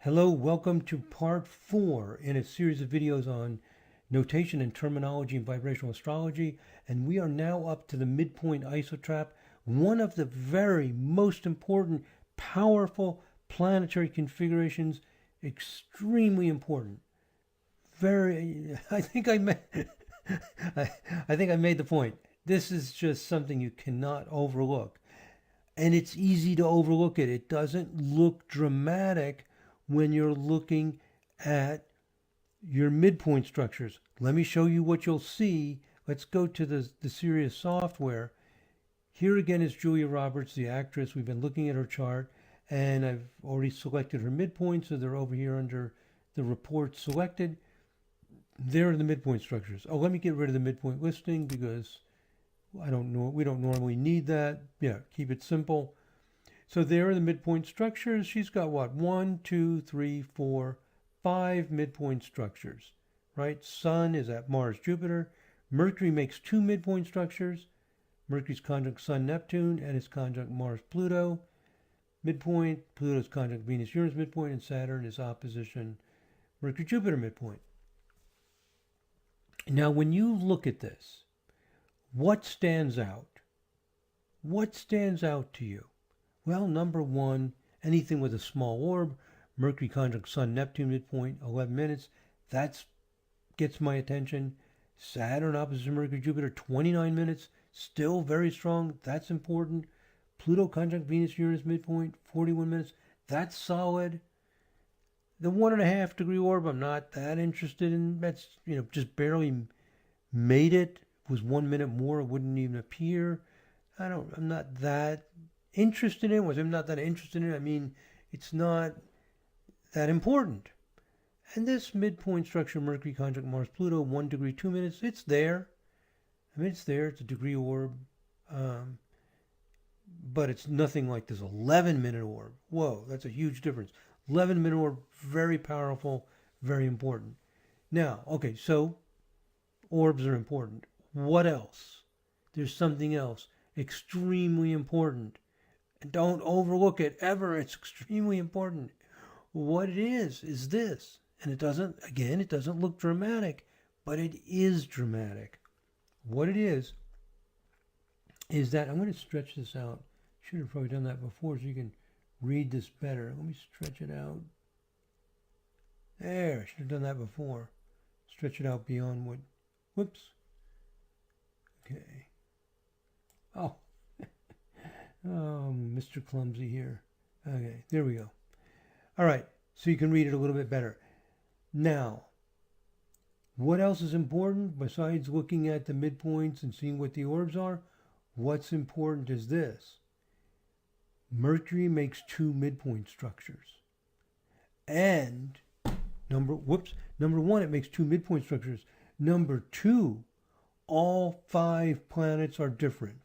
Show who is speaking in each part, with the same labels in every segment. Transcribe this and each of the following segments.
Speaker 1: Hello, welcome to part 4 in a series of videos on notation and terminology and vibrational astrology. And we are now up to the midpoint isotrap, one of the very most important, powerful planetary configurations, extremely important. I think I made the point. This is just something you cannot overlook. And it's easy to overlook it. It doesn't look dramatic when you're looking at your midpoint structures. Let me show you what you'll see. Let's go to the Sirius software. Here again is Julia Roberts, the actress. We've been looking at her chart, and I've already selected her midpoints, so they're over here under the report selected. There are the midpoint structures. Oh, let me get rid of the midpoint listing because we don't normally need that. Yeah, keep it simple. So there are the midpoint structures. She's got what? 1, 2, 3, 4, 5 midpoint structures, right? Sun is at Mars, Jupiter. Mercury makes 2 midpoint structures. Mercury's conjunct Sun, Neptune, and it's conjunct Mars, Pluto. Midpoint, Pluto's conjunct Venus, Uranus midpoint, and Saturn is opposition Mercury, Jupiter midpoint. Now, when you look at this, what stands out? What stands out to you? Well, number one, anything with a small orb, Mercury conjunct Sun, Neptune midpoint, 11 minutes, that gets my attention. Saturn opposite Mercury, Jupiter, 29 minutes, still very strong, that's important. Pluto conjunct Venus, Uranus midpoint, 41 minutes, that's solid. The 1.5 degree orb, I'm not that interested in. That's, just barely made it. If it was 1 minute more, it wouldn't even appear. I'm not that interested in it. I'm not that interested in it. I mean, it's not that important. And this midpoint structure, Mercury conjunct Mars, Pluto, 1 degree, 2 minutes, it's there. I mean, it's there. It's a degree orb. But it's nothing like this 11-minute orb. Whoa, that's a huge difference. 11-minute orb, very powerful, very important. Now, okay, so orbs are important. What else? There's something else extremely important. And don't overlook it ever. It's extremely important. What it is this. And it doesn't look dramatic, but it is dramatic. What it is that I'm going to stretch this out. Should have probably done that before so you can read this better. Let me stretch it out. There, I should have done that before. Stretch it out beyond what, whoops. Okay. Oh, Mr. Clumsy here. Okay, there we go. All right, so you can read it a little bit better. Now, what else is important besides looking at the midpoints and seeing what the orbs are? What's important is this. Mercury makes 2 midpoint structures. And number one, it makes 2 midpoint structures. Number 2, all 5 planets are different.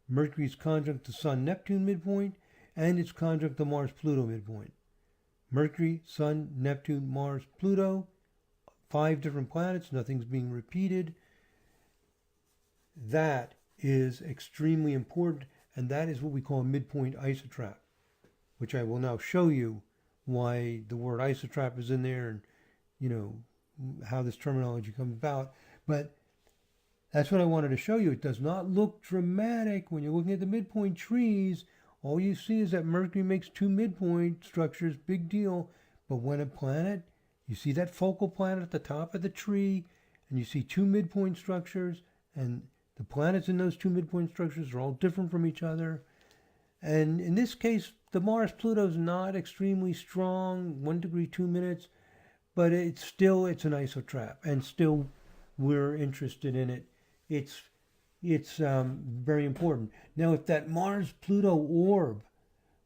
Speaker 1: Mercury's conjunct the Sun, Neptune midpoint, and it's conjunct the Mars, Pluto midpoint. Mercury, Sun, Neptune, Mars, Pluto, 5 different planets, nothing's being repeated. That is extremely important, and that is what we call a midpoint isotrap, which I will now show you why the word isotrap is in there and, how this terminology comes about. But that's what I wanted to show you. It does not look dramatic when you're looking at the midpoint trees. All you see is that Mercury makes 2 midpoint structures, big deal. But when a planet, you see that focal planet at the top of the tree, and you see 2 midpoint structures, and the planets in those 2 midpoint structures are all different from each other. And in this case, the Mars Pluto is not extremely strong, 1 degree, 2 minutes, but it's an isotrap, and still we're interested in it. It's very important. Now, if that Mars Pluto orb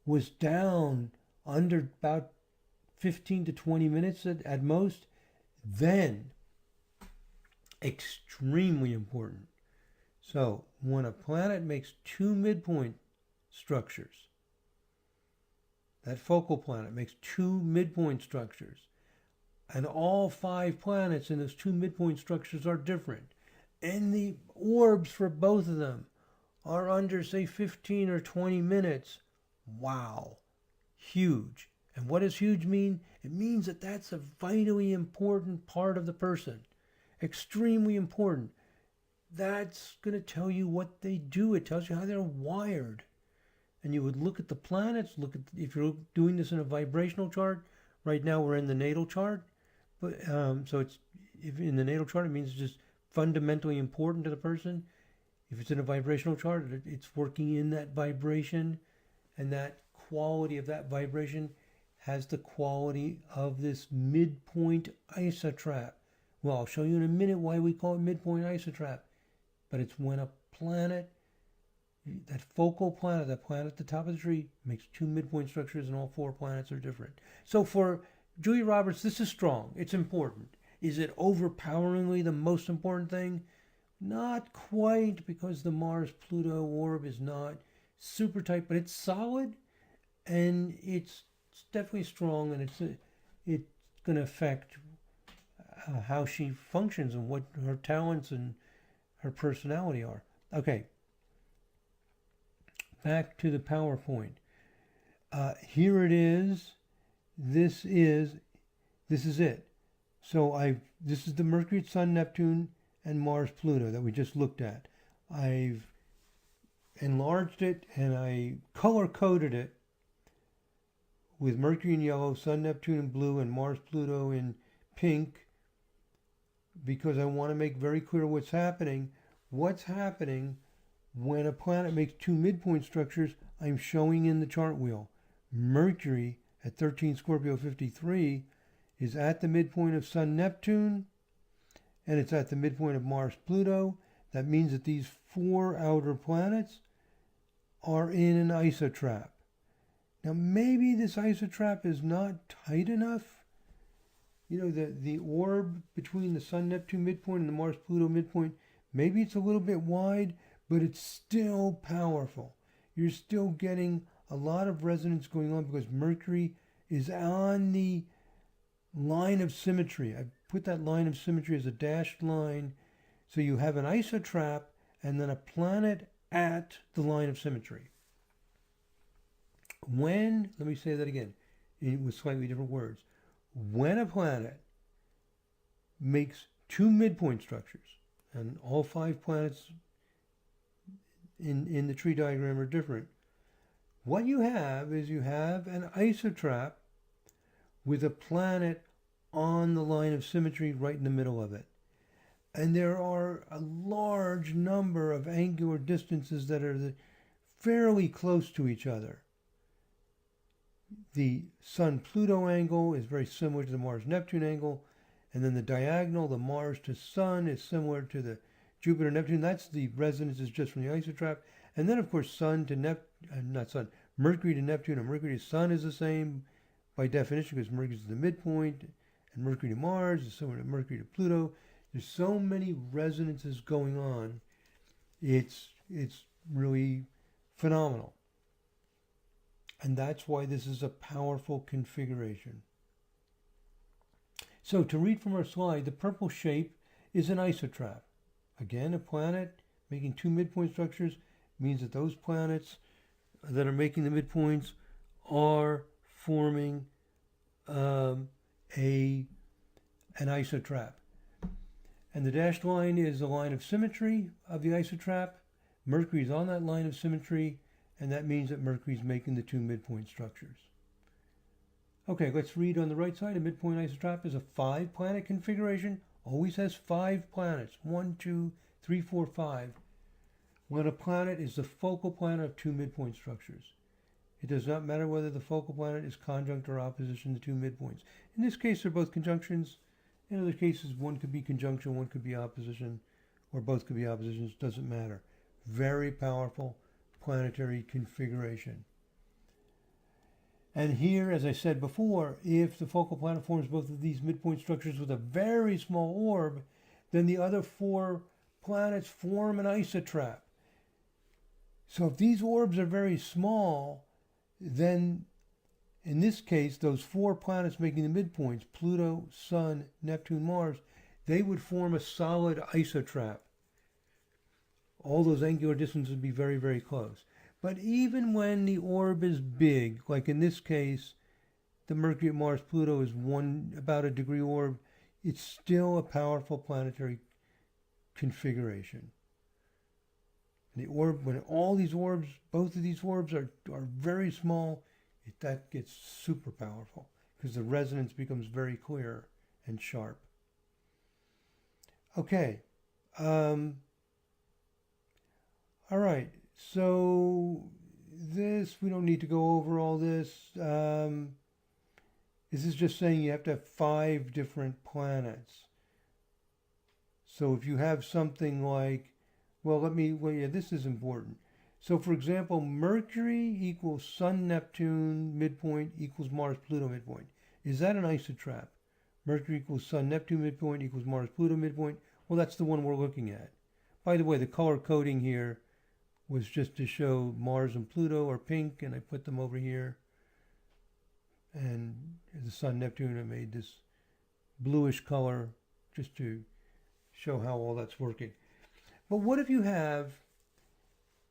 Speaker 1: was down under about 15 to 20 minutes at most, then extremely important. So when a planet makes 2 midpoint structures, that focal planet makes 2 midpoint structures, and all 5 planets in those 2 midpoint structures are different, and the orbs for both of them are under, say, 15 or 20 minutes. Wow, huge. And what does huge mean? It means that that's a vitally important part of the person. Extremely important. That's going to tell you what they do. It tells you how they're wired. And you would look at the planets, if you're doing this in a vibrational chart. Right now we're in the natal chart. But so if in the natal chart, it means it's just fundamentally important to the person. If it's in a vibrational chart, it's working in that vibration, and that quality of that vibration has the quality of this midpoint isotrap. Well, I'll show you in a minute why we call it midpoint isotrap. But it's when a planet, that focal planet, that planet at the top of the tree, makes two midpoint structures, and all four planets are different. So for Julia Roberts, this is strong. It's important. Is it overpoweringly the most important thing? Not quite, because the Mars-Pluto orb is not super tight, but it's solid, and it's definitely strong, and it's going to affect how she functions and what her talents and her personality are. Okay, back to the PowerPoint. Here it is. This is it. So this is the Mercury, Sun, Neptune, and Mars, Pluto that we just looked at. I've enlarged it and I color coded it with Mercury in yellow, Sun, Neptune in blue, and Mars, Pluto in pink, because I want to make very clear what's happening. What's happening when a planet makes two midpoint structures, I'm showing in the chart wheel. Mercury at 13 Scorpio 53 is at the midpoint of Sun, Neptune, and it's at the midpoint of Mars, Pluto. That means that these four outer planets are in an isotrap. Now maybe this isotrap is not tight enough. You know, the orb between the Sun, Neptune midpoint and the Mars, Pluto midpoint, maybe it's a little bit wide, but it's still powerful. You're still getting a lot of resonance going on because Mercury is on the line of symmetry. I put that line of symmetry as a dashed line. So you have an isotrap and then a planet at the line of symmetry. Let me say that again with slightly different words. When a planet makes two midpoint structures, and all five planets in the tree diagram are different, what you have is you have an isotrap with a planet on the line of symmetry right in the middle of it. And there are a large number of angular distances that are fairly close to each other. The Sun-Pluto angle is very similar to the Mars-Neptune angle, and then the diagonal, the Mars to Sun, is similar to the Jupiter-Neptune. That's the resonances just from the isotrap. And then, of course, Mercury to Neptune and Mercury to Sun is the same by definition, because Mercury is the midpoint, and Mercury to Mars is similar to Mercury to Pluto. There's so many resonances going on. It's really phenomenal. And that's why this is a powerful configuration. So to read from our slide, the purple shape is an isotrap. Again, a planet making two midpoint structures means that those planets that are making the midpoints are forming an isotrap. And the dashed line is the line of symmetry of the isotrap. Mercury is on that line of symmetry, and that means that Mercury is making the two midpoint structures. Okay, let's read on the right side. A midpoint isotrap is a 5-planet configuration. Always has 5 planets. 1, 2, 3, 4, 5. When a planet is the focal planet of two midpoint structures. It does not matter whether the focal planet is conjunct or opposition to two midpoints. In this case, they're both conjunctions. In other cases, one could be conjunction, one could be opposition, or both could be oppositions. Doesn't matter. Very powerful planetary configuration. And here, as I said before, if the focal planet forms both of these midpoint structures with a very small orb, then the other 4 planets form an isotrap. So if these orbs are very small, then in this case, those 4 planets making the midpoints, Pluto, Sun, Neptune, Mars, they would form a solid isotrap. All those angular distances would be very, very close. But even when the orb is big, like in this case, the Mercury, Mars, Pluto is about a degree orb, it's still a powerful planetary configuration. The orb, when all these orbs, both of these orbs are very small, that gets super powerful because the resonance becomes very clear and sharp. Okay. All right. So this, we don't need to go over all this. This is just saying you have to have 5 different planets. So if you have something like, this is important. So for example, Mercury equals Sun, Neptune, midpoint equals Mars, Pluto, midpoint. Is that an isotrap? Mercury equals Sun, Neptune, midpoint equals Mars, Pluto, midpoint. Well, that's the one we're looking at. By the way, the color coding here was just to show Mars and Pluto are pink, and I put them over here. And the Sun, Neptune, I made this bluish color just to show how all that's working. But what if you have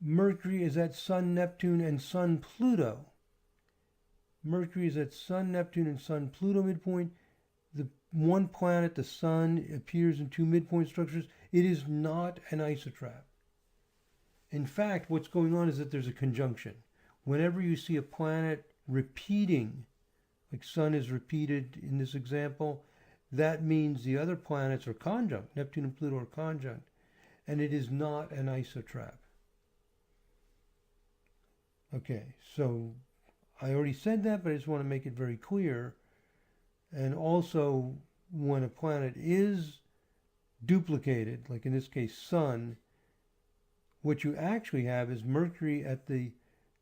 Speaker 1: Mercury is at Sun, Neptune, and Sun, Pluto? Mercury is at Sun, Neptune, and Sun, Pluto midpoint. The one planet, the Sun, appears in 2 midpoint structures. It is not an isotrap. In fact, what's going on is that there's a conjunction. Whenever you see a planet repeating, like Sun is repeated in this example, that means the other planets are conjunct. Neptune and Pluto are conjunct. And it is not an isotrap. Okay, so I already said that, but I just want to make it very clear. And also, when a planet is duplicated, like in this case Sun, what you actually have is Mercury at the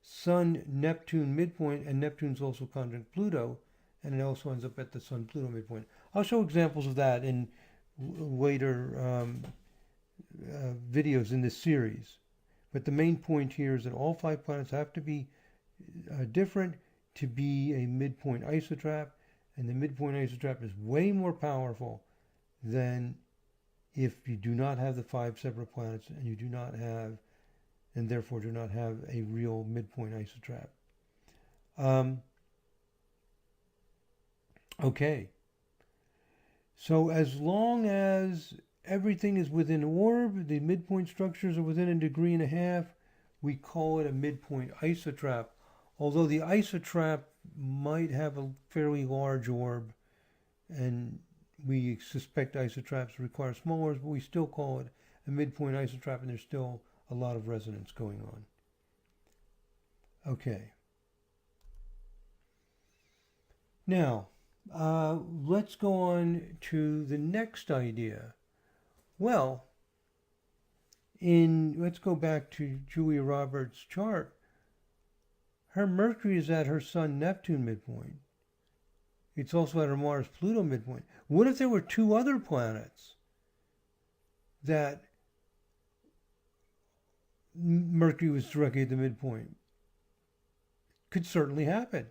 Speaker 1: Sun-Neptune midpoint, and Neptune's also conjunct Pluto, and it also ends up at the Sun-Pluto midpoint. I'll show examples of that in later videos in this series. But the main point here is that all 5 planets have to be different to be a midpoint isotrap, and the midpoint isotrap is way more powerful than if you do not have the 5 separate planets and you do not have, and therefore do not have a real midpoint isotrap. Okay. So as long as everything is within orb, the midpoint structures are within 1.5 degrees, we call it a midpoint isotrap. Although the isotrap might have a fairly large orb, and we suspect isotraps require small orbs, but we still call it a midpoint isotrap, and there's still a lot of resonance going on. Okay. Now, let's go on to the next idea. Well, let's go back to Julia Roberts' chart. Her Mercury is at her Sun-Neptune midpoint. It's also at her Mars-Pluto midpoint. What if there were 2 other planets that Mercury was directly at the midpoint? Could certainly happen.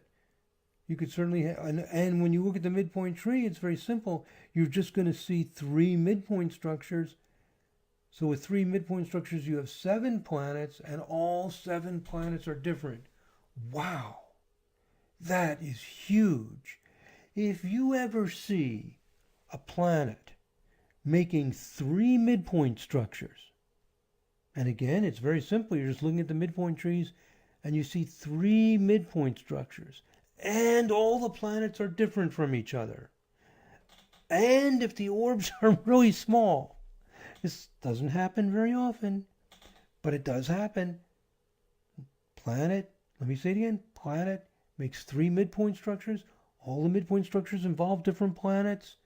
Speaker 1: You could certainly and when you look at the midpoint tree, it's very simple. You're just going to see 3 midpoint structures. So with 3 midpoint structures, you have 7 planets, and all 7 planets are different. Wow, that is huge. If you ever see a planet making 3 midpoint structures, and again, it's very simple. You're just looking at the midpoint trees, and you see 3 midpoint structures, and all the planets are different from each other. And if the orbs are really small, this doesn't happen very often, but it does happen. Planet, let me say it again, planet makes 3 midpoint structures. All the midpoint structures involve different planets.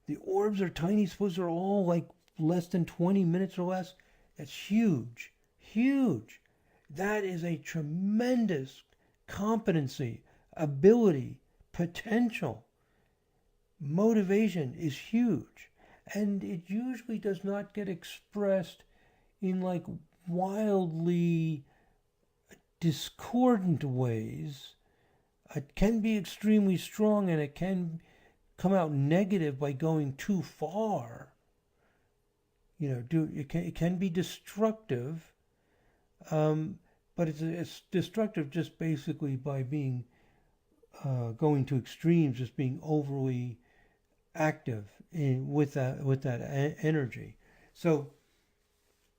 Speaker 1: The orbs are tiny, suppose they're all like less than 20 minutes or less. That's huge, huge. That is a tremendous competency, ability, potential. Motivation is huge. And it usually does not get expressed in like wildly discordant ways. It can be extremely strong, and it can come out negative by going too far. It can be destructive, but it's destructive just basically by being going to extremes, just being overly active with that energy. So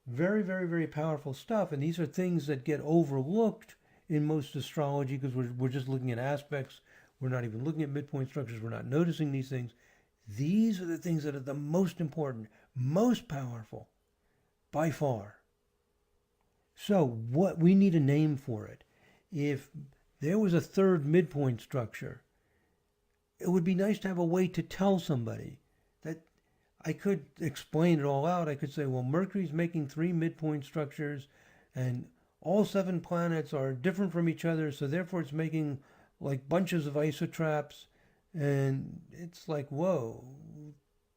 Speaker 1: very, very, very powerful stuff. And these are things that get overlooked in most astrology because we're just looking at aspects. We're not even looking at midpoint structures. We're not noticing these things. These are the things that are the most important, most powerful by far. So what we need a name for it. If there was a third midpoint structure, it would be nice to have a way to tell somebody that I could explain it all out. I could say, well, Mercury's making 3 midpoint structures and all 7 planets are different from each other, so therefore it's making like bunches of isotraps. And it's like, whoa,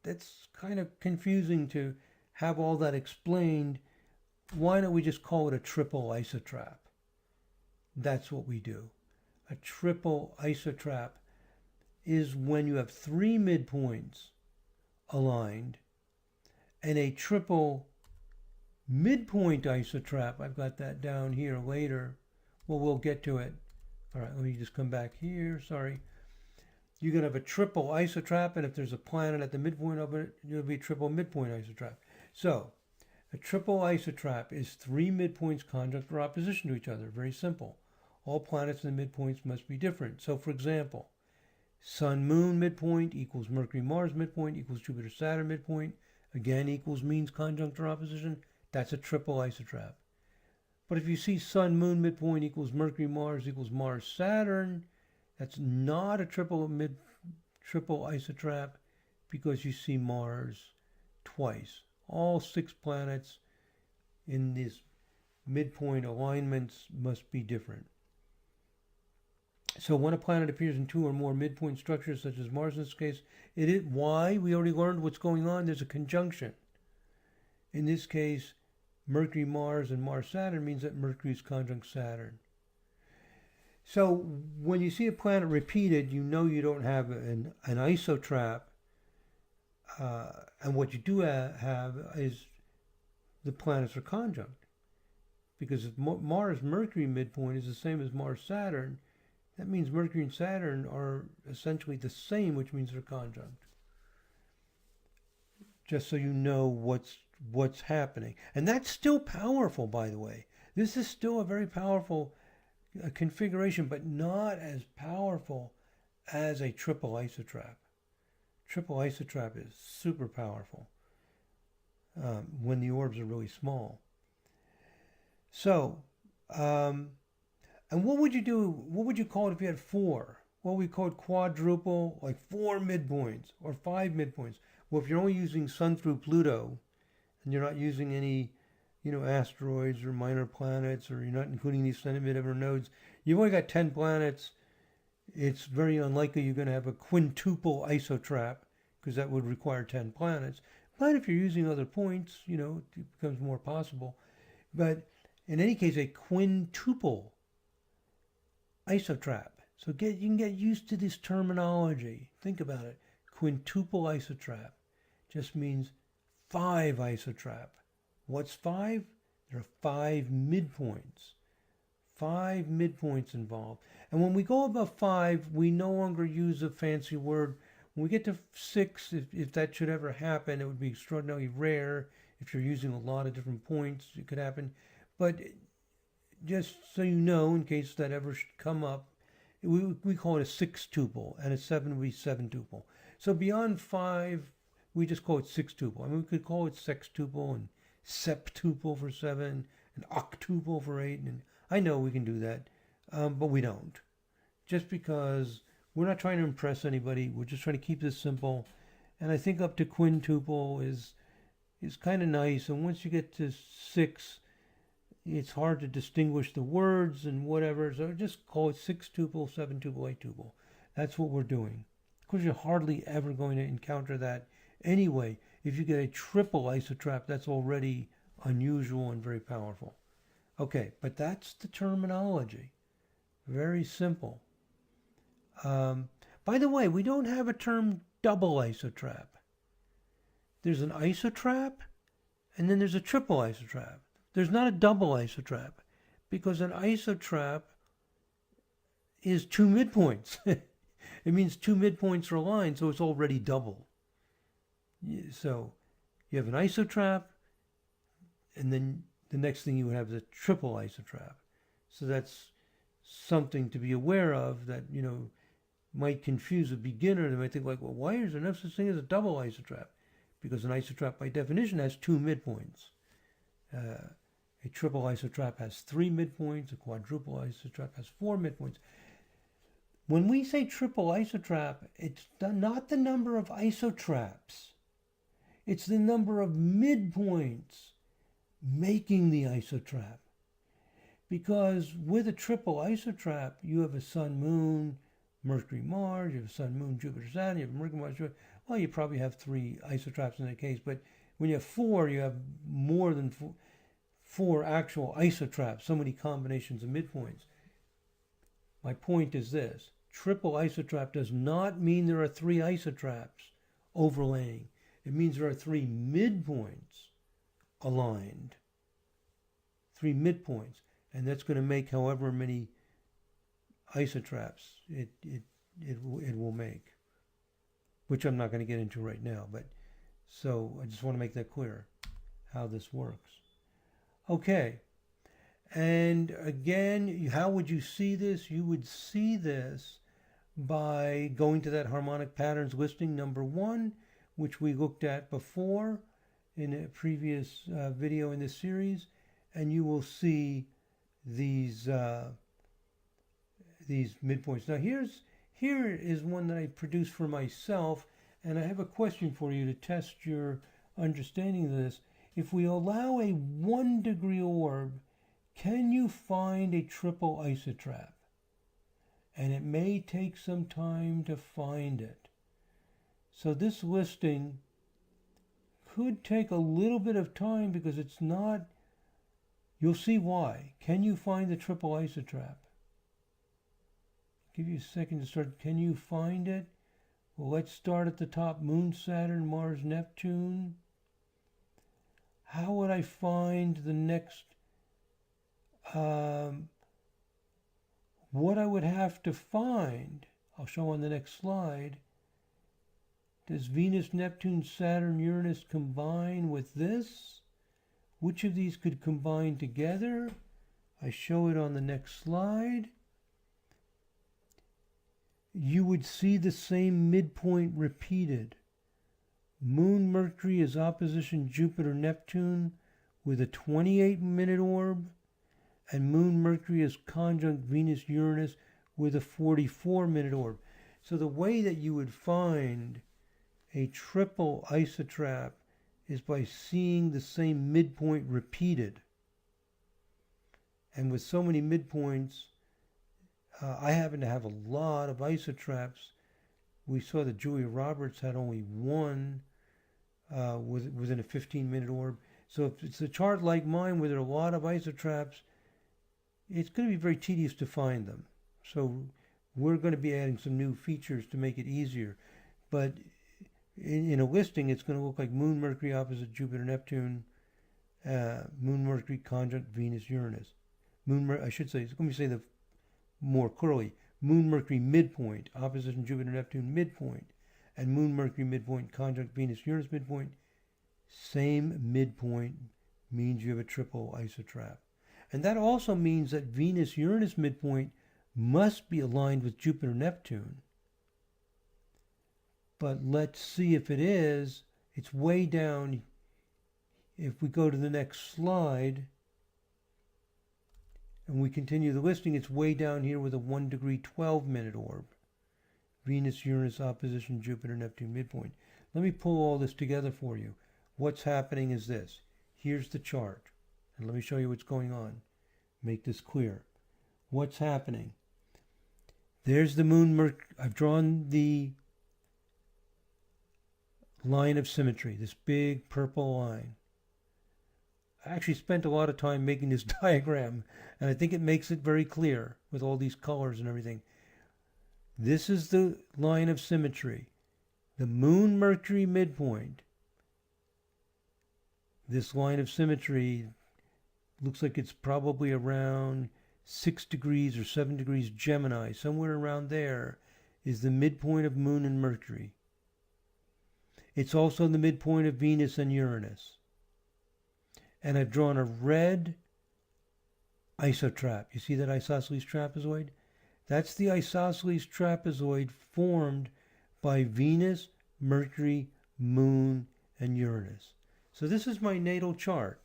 Speaker 1: that's kind of confusing to have all that explained. Why don't we just call it a triple isotrap? That's what we do. A triple isotrap is when you have 3 midpoints aligned and a triple midpoint isotrap. I've got that down here later. Well, we'll get to it. All right, let me just come back here. Sorry. You're going to have a triple isotrap, and if there's a planet at the midpoint of it, it'll be a triple midpoint isotrap. So, a triple isotrap is 3 midpoints conjunct or opposition to each other. Very simple. All planets in the midpoints must be different. So, for example, Sun-Moon midpoint equals Mercury-Mars midpoint equals Jupiter-Saturn midpoint. Again, equals means conjunct or opposition. That's a triple isotrap. But if you see Sun-Moon midpoint equals Mercury-Mars equals Mars-Saturn, that's not a triple isotrap because you see Mars twice. All 6 planets in these midpoint alignments must be different. So when a planet appears in 2 or more midpoint structures, such as Mars in this case, it is why we already learned what's going on. There's a conjunction. In this case, Mercury-Mars and Mars-Saturn means that Mercury is conjunct Saturn. So when you see a planet repeated, you know you don't have an isotrap. And what you do have is the planets are conjunct. Because if Mars-Mercury midpoint is the same as Mars-Saturn, that means Mercury and Saturn are essentially the same, which means they're conjunct. Just so you know what's happening. And that's still powerful, by the way. This is still a very powerful configuration, but not as powerful as a triple isotrap. Triple isotrap is super powerful when the orbs are really small. So, and what would you do? What would you call it if you had 4? Well, we call it quadruple, like 4 midpoints or 5 midpoints. Well, if you're only using Sun through Pluto, and you're not using any asteroids or minor planets, or you're not including these mid-ever nodes, you've only got 10 planets. It's very unlikely you're going to have a quintuple isotrap because that would require 10 planets. But if you're using other points, it becomes more possible. But in any case, a quintuple isotrap. So you can get used to this terminology. Think about it. Quintuple isotrap just means 5 isotrap. What's 5? There are 5 midpoints. 5 midpoints involved. And when we go above 5, we no longer use a fancy word. When we get to 6, if that should ever happen, it would be extraordinarily rare. If you're using a lot of different points, it could happen. But just so you know, in case that ever should come up, we call it a 6-tuple, and a 7 would be 7-tuple. So beyond 5, we just call it 6-tuple. I mean, we could call it sextuple and septuple for 7, and octuple for 8. And I know we can do that, but we don't. Just because we're not trying to impress anybody. We're just trying to keep this simple. And I think up to quintuple is kind of nice. And once you get to 6, it's hard to distinguish the words and whatever. So just call it 6-tuple, 7-tuple, 8-tuple. That's what we're doing. Of course, you're hardly ever going to encounter that anyway. If you get a triple isotrap, that's already unusual and very powerful. Okay, but that's the terminology. Very simple. By the way, we don't have a term double isotrap. There's an isotrap, and then there's a triple isotrap. There's not a double isotrap, because an isotrap is two midpoints. It means two midpoints are aligned, so it's already double. So you have an isotrap, and then the next thing you would have is a triple isotrap. So that's something to be aware of that, might confuse a beginner. They might think like, well, why is there no such thing as a double isotrap? Because an isotrap by definition has two midpoints. A triple isotrap has three midpoints. A quadruple isotrap has four midpoints. When we say triple isotrap, it's not the number of isotraps. It's the number of midpoints making the isotrap. Because with a triple isotrap, you have a Sun, Moon, Mercury, Mars, you have a Sun, Moon, Jupiter, Saturn, you have Mercury, Mars, Jupiter. Well, you probably have three isotraps in that case, but when you have four, you have more than four actual isotraps, so many combinations of midpoints. My point is this: triple isotrap does not mean there are three isotraps overlaying. It means there are three midpoints aligned. Three midpoints. And that's going to make however many isotraps it will make, which I'm not going to get into right now. But so I just want to make that clear how this works. Okay. And again, how would you see this? You would see this by going to that harmonic patterns listing number 1, which we looked at before in a previous video in this series, and you will see these midpoints. Now here is one that I produced for myself, and I have a question for you to test your understanding of this. If we allow a 1 degree orb, can you find a triple isotrap? And it may take some time to find it. So this listing could take a little bit of time because it's not. You'll see why. Can you find the triple isotrap? Give you a second to start. Can you find it? Well, let's start at the top. Moon, Saturn, Mars, Neptune. How would I find the next? What I would have to find, I'll show on the next slide. Does Venus, Neptune, Saturn, Uranus combine with this? Which of these could combine together? I show it on the next slide. You would see the same midpoint repeated. Moon, Mercury is opposition Jupiter, Neptune with a 28-minute orb, and Moon, Mercury is conjunct Venus, Uranus with a 44-minute orb. So the way that you would find a triple isotrap is by seeing the same midpoint repeated. And with so many midpoints, I happen to have a lot of isotraps. We saw that Julia Roberts had only one within a 15-minute orb. So if it's a chart like mine where there are a lot of isotraps, it's going to be very tedious to find them. So we're going to be adding some new features to make it easier. But in a listing, it's going to look like Moon, Mercury opposite Jupiter, Neptune, Moon, Mercury conjunct Venus, Uranus. I should say, let me say the more clearly, Moon, Mercury midpoint, opposition Jupiter, Neptune midpoint, and Moon, Mercury midpoint, conjunct Venus, Uranus midpoint. Same midpoint means you have a triple isotrap. And that also means that Venus, Uranus midpoint must be aligned with Jupiter, Neptune. But let's see if it is. It's way down. If we go to the next slide and we continue the listing, it's way down here with a 1 degree 12-minute orb. Venus, Uranus, opposition, Jupiter, Neptune, midpoint. Let me pull all this together for you. What's happening is this. Here's the chart. And let me show you what's going on. Make this clear. What's happening? There's the Moon, Mercury. I've drawn the line of symmetry, this big purple line. I actually spent a lot of time making this diagram, and I think it makes it very clear with all these colors and everything. This is the line of symmetry. The Moon, Mercury midpoint. This line of symmetry looks like it's probably around 6 degrees or 7 degrees Gemini, somewhere around there, is the midpoint of Moon and Mercury. It's also the midpoint of Venus and Uranus. And I've drawn a red isotrap. You see that isosceles trapezoid? That's the isosceles trapezoid formed by Venus, Mercury, Moon, and Uranus. So this is my natal chart.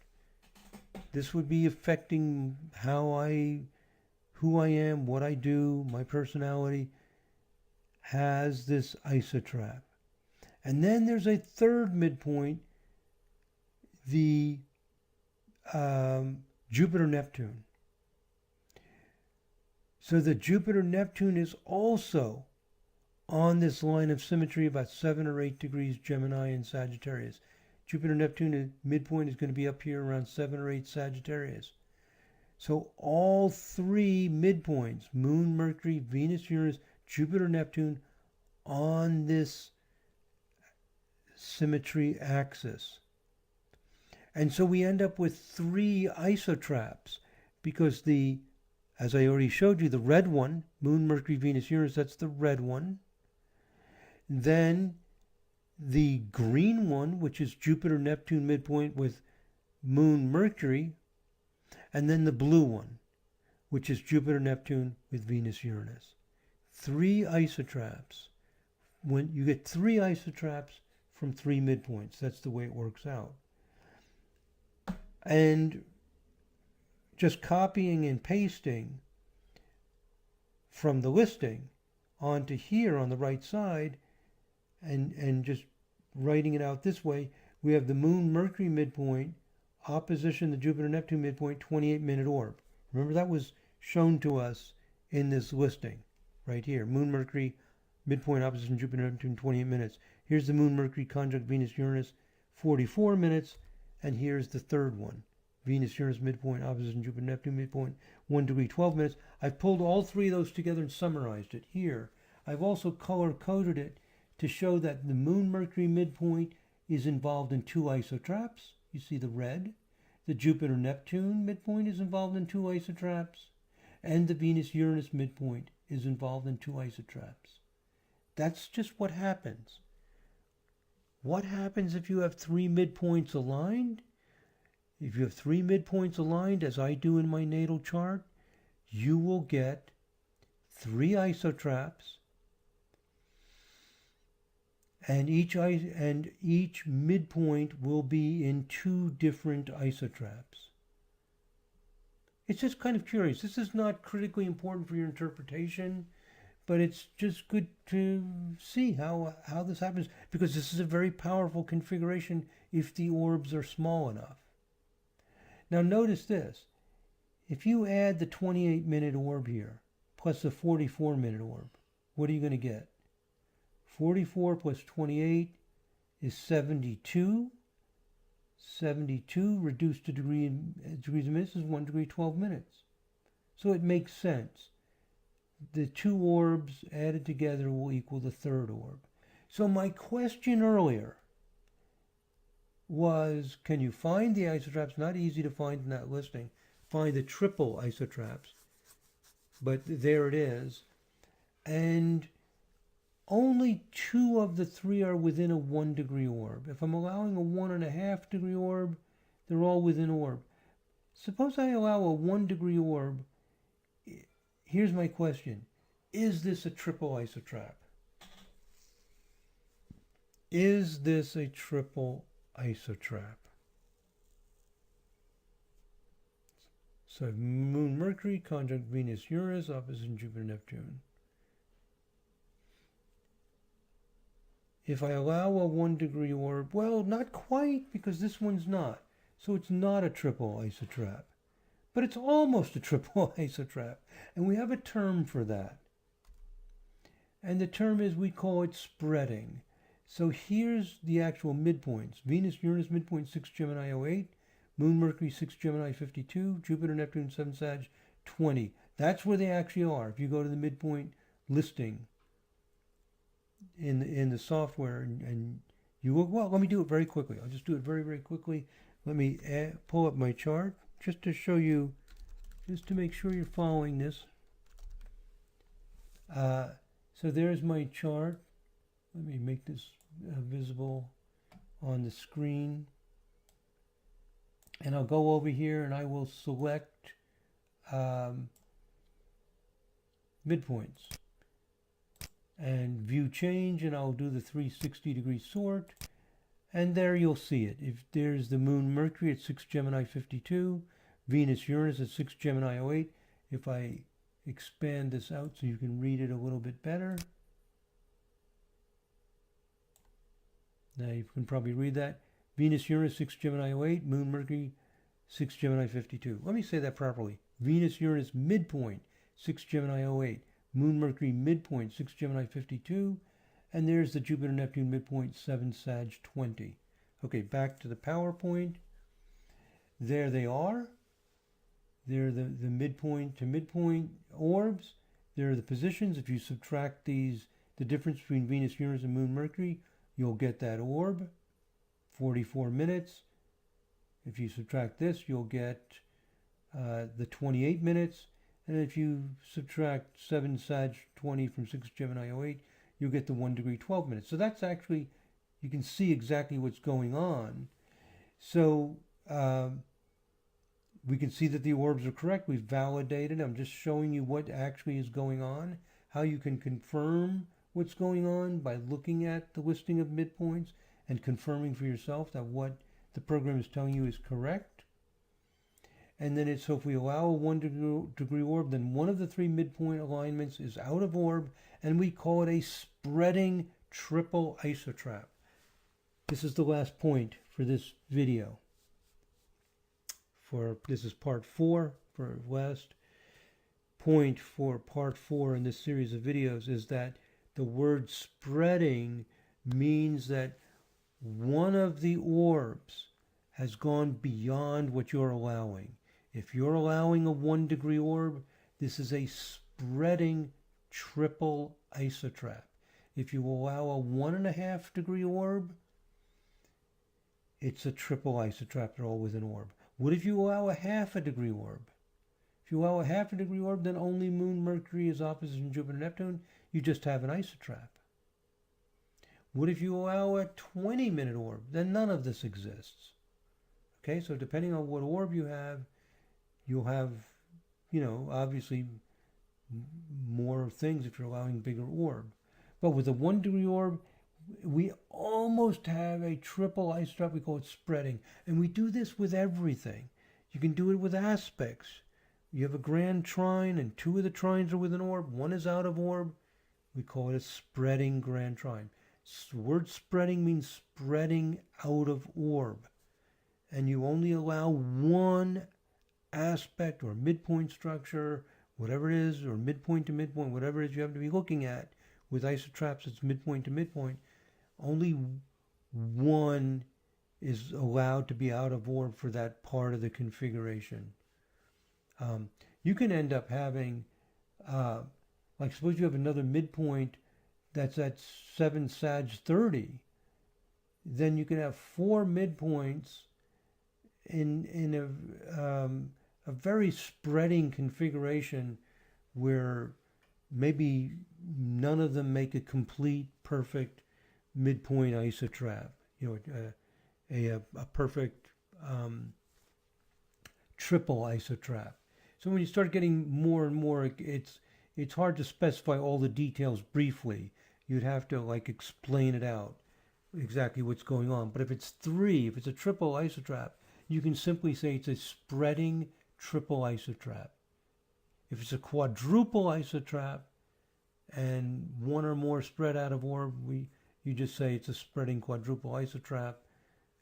Speaker 1: This would be affecting who I am, what I do, my personality has this isotrap. And then there's a third midpoint, the Jupiter-Neptune. So the Jupiter-Neptune is also on this line of symmetry about 7 or 8 degrees Gemini and Sagittarius. Jupiter-Neptune midpoint is going to be up here around 7 or 8 Sagittarius. So all three midpoints, Moon, Mercury, Venus, Uranus, Jupiter-Neptune, on this symmetry axis. And so we end up with 3 isotraps because as I already showed you, the red one, Moon, Mercury, Venus, Uranus, that's the red one. Then the green one, which is Jupiter-Neptune midpoint with Moon, Mercury. And then the blue one, which is Jupiter-Neptune with Venus, Uranus. 3 isotraps. When you get 3 isotraps from 3 midpoints, that's the way it works out. And just copying and pasting from the listing onto here on the right side and just writing it out this way, we have the Moon Mercury midpoint, opposition the Jupiter Neptune midpoint, 28-minute orb. Remember that was shown to us in this listing right here. Moon Mercury midpoint opposition Jupiter Neptune, 28 minutes. Here's the Moon Mercury conjunct Venus Uranus, 44 minutes. And here's the third one. Venus Uranus midpoint opposition Jupiter Neptune midpoint, 1 degree, 12 minutes. I've pulled all 3 of those together and summarized it here. I've also color coded it to show that the Moon Mercury midpoint is involved in 2 isotraps. You see the red. The Jupiter Neptune midpoint is involved in 2 isotraps. And the Venus Uranus midpoint is involved in 2 isotraps. That's just what happens. What happens if you have 3 midpoints aligned? If you have 3 midpoints aligned, as I do in my natal chart, you will get 3 isotraps, and each midpoint will be in 2 different isotraps. It's just kind of curious. This is not critically important for your interpretation, but it's just good to see how this happens, because this is a very powerful configuration if the orbs are small enough. Now notice this. If you add the 28-minute orb here, plus the 44-minute orb, what are you going to get? 44 plus 28 is 72. 72 reduced to degrees of minutes is 1 degree, 12 minutes. So it makes sense. The 2 orbs added together will equal the 3rd orb. So my question earlier was, can you find the isotraps? Not easy to find in that listing. Find the triple isotraps. But there it is. And only 2 of the 3 are within a 1 degree orb. If I'm allowing a 1.5 degree orb, they're all within orb. Suppose I allow a 1 degree orb. Here's my question. Is this a triple isotrap? Is this a triple isotrap? So Moon Mercury conjunct Venus Uranus opposite Jupiter Neptune. If I allow a 1 degree orb, well, not quite, because this one's not. So it's not a triple isotrap. But it's almost a triple isotrap. And we have a term for that. And the term is, we call it spreading. So here's the actual midpoints. Venus, Uranus midpoint 6 Gemini 08. Moon, Mercury 6 Gemini 52. Jupiter, Neptune 7 Sag 20. That's where they actually are. If you go to the midpoint listing in the software and you look, well, let me do it very quickly. I'll just do it very, very quickly. Let me pull up my chart just to show you just to make sure you're following this. So there's my chart. Let me make this visible on the screen. And I'll go over here and I will select midpoints and view change, and I'll do the 360-degree sort, and there you'll see it. If there's the moon Mercury at 6 Gemini 52, Venus Uranus at 6 Gemini 08. If I expand this out so you can read it a little bit better. Now you can probably read that. Venus Uranus 6 Gemini 08, moon Mercury 6 Gemini 52. Let me say that properly. Venus Uranus midpoint 6 Gemini 08, moon Mercury midpoint 6 Gemini 52, and there's the Jupiter Neptune midpoint 7 Sag 20. Okay, back to the PowerPoint. There they are. They're the midpoint to midpoint orbs. There are the positions. If you subtract these, the difference between Venus, Uranus, and moon Mercury, you'll get that orb, 44 minutes. If you subtract this, you'll get the 28 minutes. And if you subtract 7 Sag 20 from 6 Gemini 08, you'll get the 1 degree 12 minutes. So that's actually, you can see exactly what's going on. So we can see that the orbs are correct. We've validated. I'm just showing you what actually is going on, how you can confirm what's going on by looking at the listing of midpoints and confirming for yourself that what the program is telling you is correct. And then so if we allow a 1 degree orb, then one of the 3 midpoint alignments is out of orb, and we call it a spreading triple isotrap. This is the last point for this video. This is part 4. For last point for part 4 in this series of videos is that the word spreading means that one of the orbs has gone beyond what you're allowing. If you're allowing a 1 degree orb, this is a spreading triple isotrap. If you allow a 1.5 degree orb, it's a triple isotrap. They're all within orb. What if you allow a 1/2 degree orb? If you allow a 1/2 degree orb, then only moon Mercury is opposite in Jupiter Neptune. You just have an isotrap. What if you allow a 20-minute orb? Then none of this exists. Okay, so depending on what orb you have, you'll have, obviously more things if you're allowing bigger orb. But with a 1 degree orb, we almost have a triple isotrap. We call it spreading. And we do this with everything. You can do it with aspects. You have a grand trine and 2 of the trines are with an orb. 1 is out of orb. We call it a spreading grand trine. The word spreading means spreading out of orb. And you only allow 1 aspect or midpoint structure, whatever it is, or midpoint to midpoint, whatever it is you have to be looking at. With isotraps, it's midpoint to midpoint. Only 1 is allowed to be out of orb for that part of the configuration. You can end up having, like suppose you have another midpoint that's at 7 Sag 30, then you can have 4 midpoints in a very spreading configuration where maybe none of them make a complete, perfect midpoint isotrap. A perfect triple isotrap. So when you start getting more and more, it's hard to specify all the details briefly. You'd have to explain it out, exactly what's going on. But if it's 3, if it's a triple isotrap, you can simply say it's a spreading triple isotrap. If it's a quadruple isotrap and 1 or more spread out of orb, you just say it's a spreading quadruple isotrap,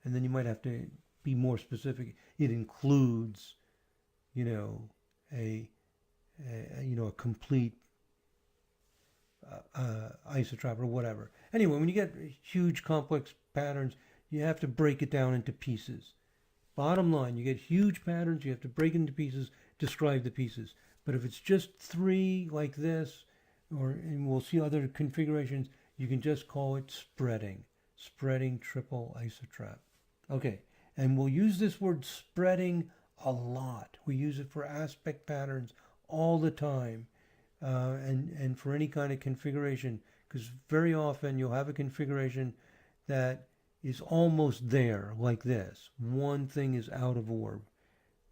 Speaker 1: and then you might have to be more specific. It includes, a complete isotrap or whatever. Anyway, when you get huge complex patterns, you have to break it down into pieces. Bottom line, you get huge patterns, you have to break it into pieces, describe the pieces. But if it's just 3 like this, and we'll see other configurations, you can just call it spreading triple isotrap. Okay, and we'll use this word spreading a lot. We use it for aspect patterns all the time, and for any kind of configuration, because very often you'll have a configuration that is almost there, like this. One thing is out of orb,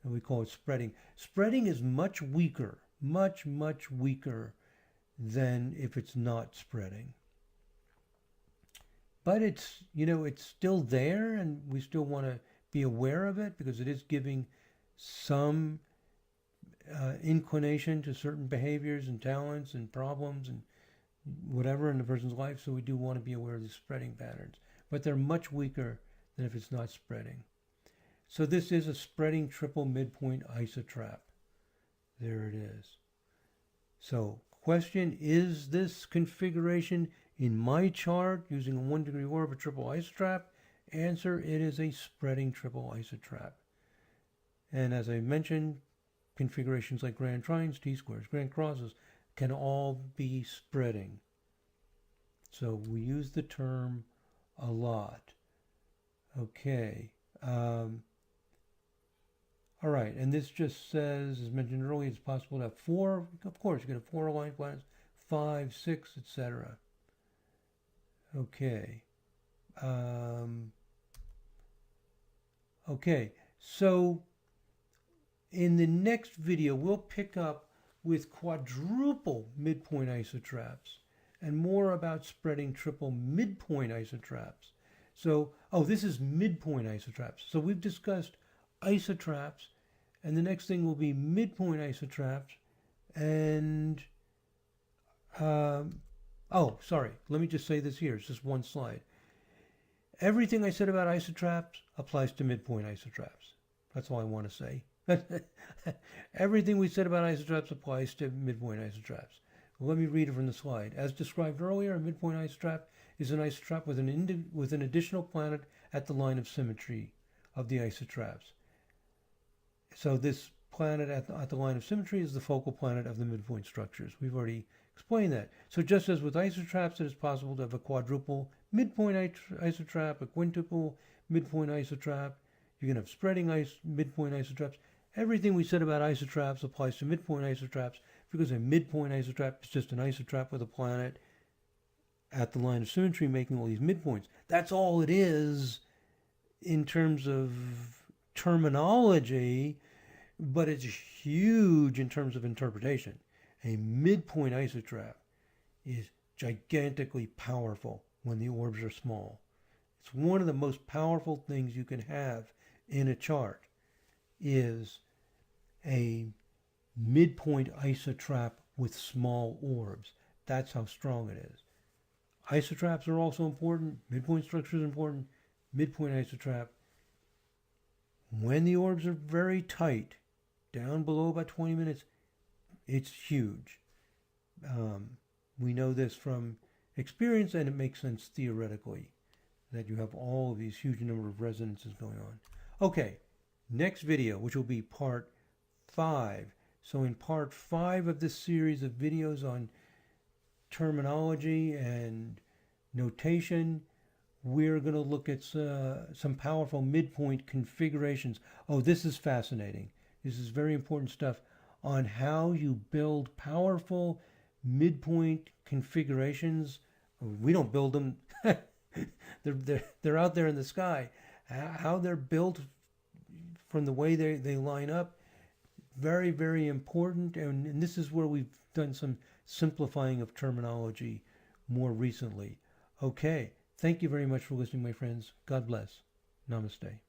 Speaker 1: and we call it spreading. Spreading is much weaker, much weaker than if it's not spreading. But it's, it's still there, and we still want to be aware of it because it is giving some inclination to certain behaviors and talents and problems and whatever in the person's life. So we do want to be aware of the spreading patterns, but they're much weaker than if it's not spreading. So this is a spreading triple midpoint isotrap. There it is. So question, is this configuration in my chart using a 1 degree orb, a triple isotrap? Answer, it is a spreading triple isotrap. And as I mentioned, configurations like grand trines, T-squares, grand crosses can all be spreading. So we use the term a lot. Okay. All right, and this just says, as mentioned earlier, it's possible to have 4. Of course, you can have 4 aligned planets, 5, 6, etc. Okay. Okay, so in the next video, we'll pick up with quadruple midpoint isotraps and more about spreading triple midpoint isotraps. So, this is midpoint isotraps. So we've discussed isotraps, and the next thing will be midpoint isotraps. And, sorry, let me just say this here. It's just one slide. Everything I said about isotraps applies to midpoint isotraps. That's all I want to say. Everything we said about isotraps applies to midpoint isotraps. Well, let me read it from the slide. As described earlier, a midpoint isotrap is an isotrap with an additional planet at the line of symmetry of the isotraps. So this planet at the line of symmetry is the focal planet of the midpoint structures. We've already explained that. So just as with isotraps, it is possible to have a quadruple midpoint isotrap, a quintuple midpoint isotrap. You can have spreading midpoint isotraps. Everything we said about isotraps applies to midpoint isotraps because a midpoint isotrap is just an isotrap with a planet at the line of symmetry making all these midpoints. That's all it is in terms of terminology, but it's huge in terms of interpretation. A midpoint isotrap is gigantically powerful when the orbs are small. It's one of the most powerful things you can have in a chart is a midpoint isotrap with small orbs. That's how strong it is. Isotraps are also important. Midpoint structure is important. Midpoint isotrap, when the orbs are very tight, down below about 20 minutes, it's huge. We know this from experience, and it makes sense theoretically that you have all of these huge number of resonances going on. Okay, next video, which will be part 5. So in part 5 of this series of videos on terminology and notation, we're going to look at some powerful midpoint configurations. Oh, this is fascinating. This is very important stuff on how you build powerful midpoint configurations. We don't build them. They're out there in the sky. How they're built from the way they line up, very, very important. And this is where we've done some simplifying of terminology more recently. Okay, thank you very much for listening, my friends. God bless. Namaste.